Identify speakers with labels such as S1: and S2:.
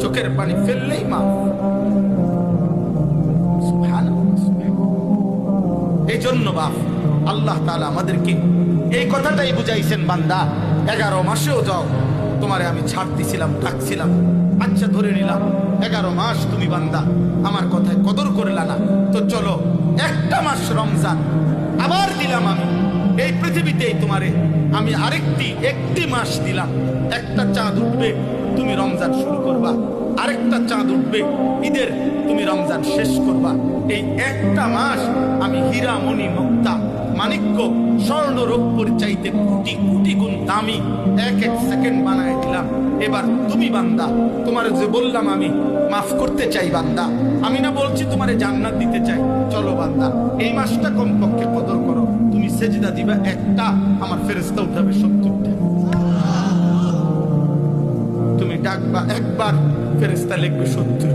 S1: চোখের পানি ফেললেই মাফ। এই জন্য বাপ আল্লাহ তাআলা আমাদেরকে এই কথাটাই বুঝাইছেন, বান্দা 11 মাসেও যাও, তোমারে আমি ছাড় দিছিলাম, ডাকছিলাম, আচ্ছা ধরে নিলাম 11 মাস তুমি বান্দা আমার কথায় কদর করলা না, তো চলো একটা মাস রমজান আবার দিলাম আমি এই পৃথিবীতেই তোমারে, আমি একটি মাস দিলাম। একটা চাঁদ উঠবে তুমি রমজান শুরু করবা, আরেকটা চাঁদ উঠবে ঈদের তুমি রমজান শেষ করবা। এই একটা মাস আমি হীরা মণি মুক্তা মানিক্য স্বর্ণ রৌপ্যের চাইতে কোটি কোটি গুণ দামি এক সেকেন্ড বানায় দিলাম। এবার তুমি বান্দা, তোমার যে বললাম আমি মাফ করতে চাই বান্দা, আমি না বলছি তোমারে জান্নাত দিতে চাই, চলো বান্দা এই মাসটা কমপক্ষে কদর করো। তুমি সেজদা দিবা একটা, আমার ফেরেশতা উঠাবে 70টা। তুমি ডাকবা একবার, ফেরেশতা লিখবে 70।